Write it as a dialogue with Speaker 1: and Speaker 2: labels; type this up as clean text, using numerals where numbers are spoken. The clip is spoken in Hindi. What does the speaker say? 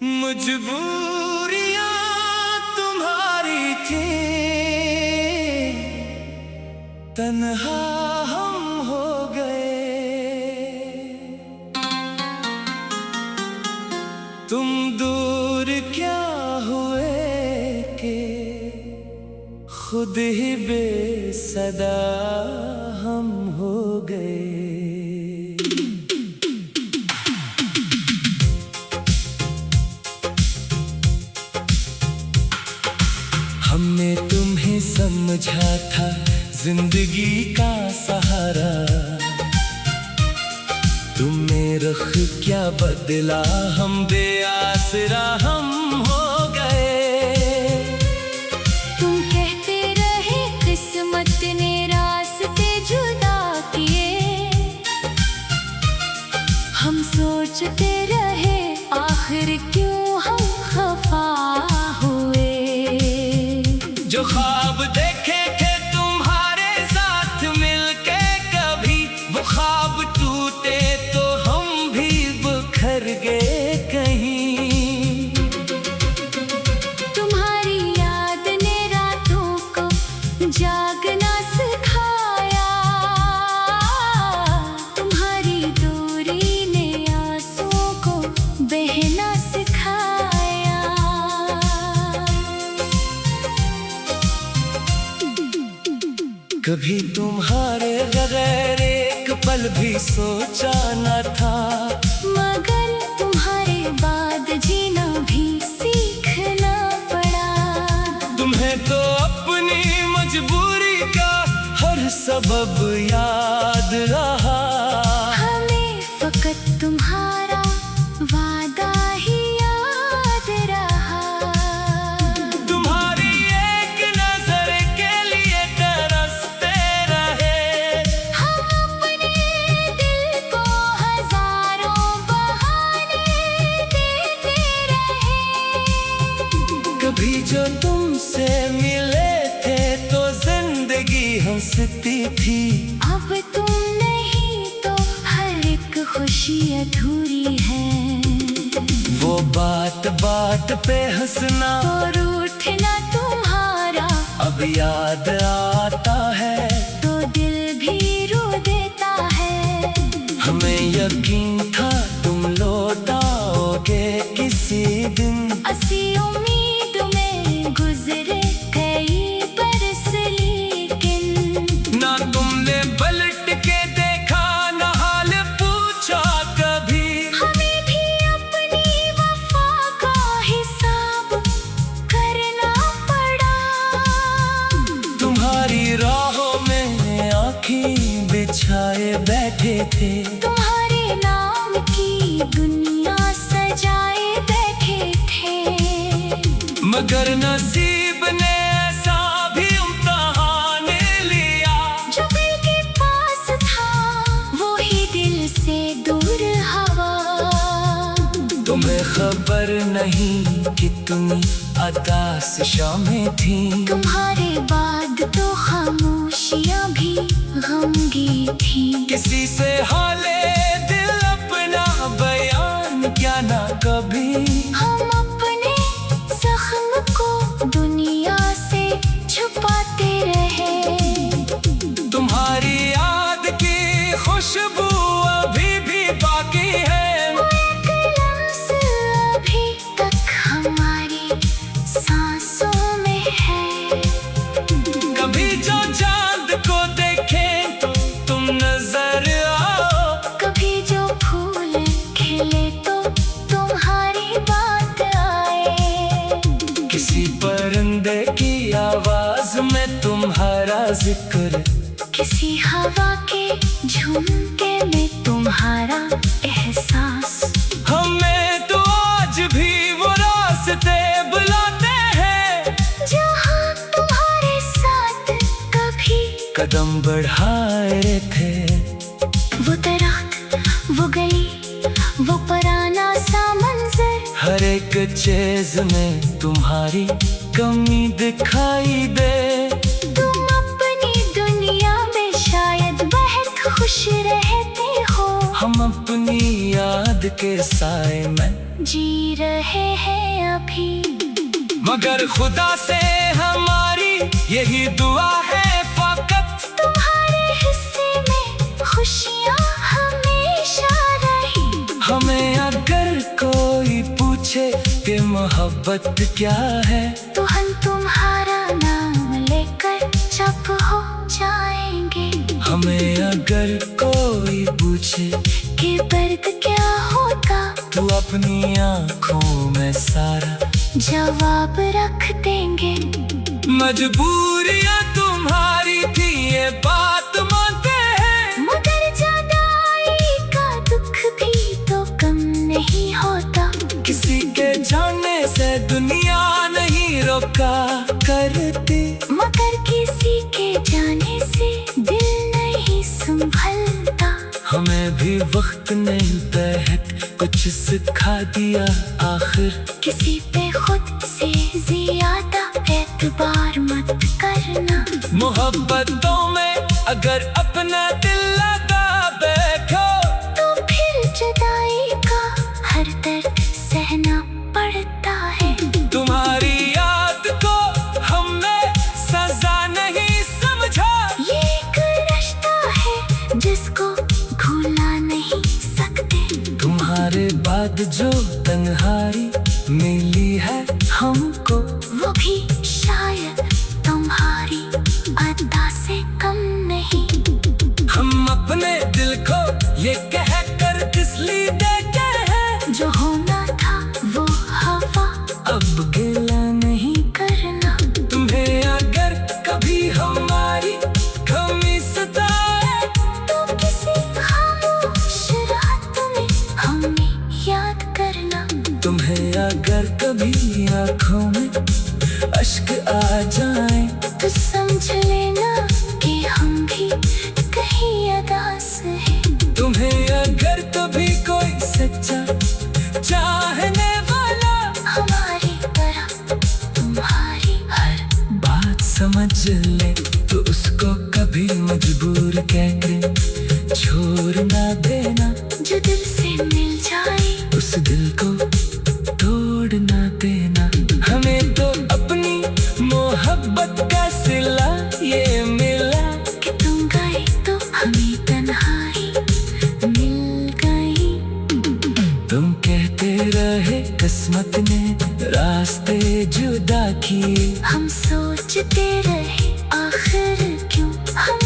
Speaker 1: मजबूरियां तुम्हारी थी, तन्हा हम हो गए। तुम दूर क्या हुए कि खुद ही बेसदा हम हो गए। हमने तुम्हें समझा था जिंदगी का सहारा, तुमने रुख क्या बदला, हम बेआसरा हम हो गए।
Speaker 2: तुम कहते रहे किस्मत ने रास्ते जुदा किए, हम सोचते रहे आखिर क्यों हम खफा हुए।
Speaker 1: जो ख्वाब देखे थे तुम्हारे साथ मिलके कभी, वो ख्वाब टूटे तो हम भी बिखर गए कहीं।
Speaker 2: तुम्हारी याद ने रातों को जागना सिखाया, तुम्हारी दूरी ने आंसुओं को बहना सिखाया।
Speaker 1: कभी तुम्हारे बगैर एक पल भी सोचा न था,
Speaker 2: मगर तुम्हारे बाद जीना भी सीखना पड़ा।
Speaker 1: तुम्हें तो अपनी मजबूरी का हर सबब याद रहा,
Speaker 2: हमें फकत तुम्हारा वादा ही याद रहा।
Speaker 1: तुम्हारी एक नजर के लिए तरसते रहे,
Speaker 2: हम अपने दिल को हजारों बहाने देते रहे।
Speaker 1: कभी जो तुमसे मिले थे तो जिंदगी हंसती थी,
Speaker 2: अब तुम नहीं तो हर एक खुशी अधूरी है।
Speaker 1: वो बात बात पे हंसना
Speaker 2: और उठना तुम्हारा
Speaker 1: अब याद आता है,
Speaker 2: तो दिल भी रो देता है।
Speaker 1: हमें यकीन था तुम लौट आओगे किसी दिन,
Speaker 2: असी उम्मीद में गुजरे कई बरस, लेकिन
Speaker 1: ना तुमने पलट के देखा ना हाल पूछा कभी।
Speaker 2: हमें भी अपनी वफा का हिसाब करना पड़ा।
Speaker 1: तुम्हारी राहों में आँखें बिछाए बैठे थे,
Speaker 2: तुम्हारे नाम की दुनिया सजाए बैठे थे,
Speaker 1: मगर नसीब ने ऐसा भी इम्तिहान लिया।
Speaker 2: जो दिल के पास था वो ही दिल से दूर हवा।
Speaker 1: तुम्हें खबर नहीं कितनी अदास शामें थी,
Speaker 2: तुम्हारे बाद तो खामोशियां भी गमगी थी।
Speaker 1: किसी से हाले दिल अपना बयान क्या ना कभी।
Speaker 2: हम अपने जख्म को दुनिया से छुपाते रहे,
Speaker 1: तुम्हारी याद की खुशबू अभी भी बाकी है,
Speaker 2: वो एक लम्स अभी तक हमारी सांसों में है।
Speaker 1: कभी जो चांद को देखें तो तुम नजर आओ,
Speaker 2: कभी जो फूल खिले तो तुम्हारी बात आए।
Speaker 1: किसी परिंदे की आवाज में तुम्हारा जिक्र,
Speaker 2: किसी हवा के झुमके में तुम्हारा एहसास।
Speaker 1: हमें तो आज भी वो रास्ते बुलाते हैं,
Speaker 2: जहाँ तुम्हारे साथ कभी
Speaker 1: कदम बढ़ाए थे।
Speaker 2: वो दरख्त, वो गली, वो पुराना सा मंजर,
Speaker 1: हर एक चीज में तुम्हारी कमी दिखाई दे।
Speaker 2: तुम अपनी दुनिया में शायद बहुत खुश रहते हो,
Speaker 1: हम अपनी याद के साए में
Speaker 2: जी रहे हैं अभी।
Speaker 1: मगर खुदा से हमारी यही दुआ है फकत,
Speaker 2: तुम्हारे हिस्से में खुशियाँ हमेशा रही।
Speaker 1: हमें अगर कोई पूछे कि मोहब्बत क्या है,
Speaker 2: तो हम तुम्हारा नाम लेकर चुप हो जाएंगे।
Speaker 1: हमें अगर कोई पूछे
Speaker 2: कि दर्द क्या होता,
Speaker 1: तो अपनी आँखों में सारा
Speaker 2: जवाब रख देंगे।
Speaker 1: मजबूरियाँ तुम्हारी थी ये बात मानते हैं,
Speaker 2: मगर जुदाई का दुख भी तो कम नहीं होता।
Speaker 1: किसी के जाने से दुनिया नहीं रोका करती,
Speaker 2: मगर किसी के जाने से दिल नहीं संभलता।
Speaker 1: हमें भी वक्त ने बेहद कुछ सिखा दिया आखिर।
Speaker 2: किसी पे खुद से ज्यादा एतबार मत करना।
Speaker 1: मोहब्बतों में अगर अपना दिल लगा बैठो,
Speaker 2: तो फिर जुदाई का हर दर्द सहना पड़ता है।
Speaker 1: तुम्हारी याद को हमने सजा नहीं समझा,
Speaker 2: ये एक रिश्ता है जिसको भूला नहीं सकते।
Speaker 1: तुम्हारे बाद जो तन्हाई मिली है हमको,
Speaker 2: वो भी शायद तुम्हारी अदा से कम नहीं।
Speaker 1: हम अपने दिल को ये कह कर तसल्ली देते हैं,
Speaker 2: जो होना था वो हवा
Speaker 1: अब गिला नहीं
Speaker 2: करना।
Speaker 1: तुम्हें अगर कभी हमारी कमी सताए,
Speaker 2: तो किसी खामोश रात में हमें याद करना।
Speaker 1: तुम्हें अगर कभी आँखों में अश्क आ जाए,
Speaker 2: तो समझ लेना कि हम भी कहीं अदास हैं।
Speaker 1: तुम्हें अगर कभी कोई सच्चा चाहने वाला
Speaker 2: हमारी तरह तुम्हारी हर
Speaker 1: बात समझ ले, तो उसको कभी मजबूर कहकर छोड़ ना देना।
Speaker 2: जो दिल से मिल जाए,
Speaker 1: उस दिल को तोड़ ना देना। हमें तो अपनी मोहब्बत का सिला ये मिला,
Speaker 2: कि तुम गए तो हमें तन्हाई मिल गई।
Speaker 1: तुम कहते रहे किस्मत ने रास्ते जुदा किए,
Speaker 2: हम सोचते रहे आखिर क्यों हम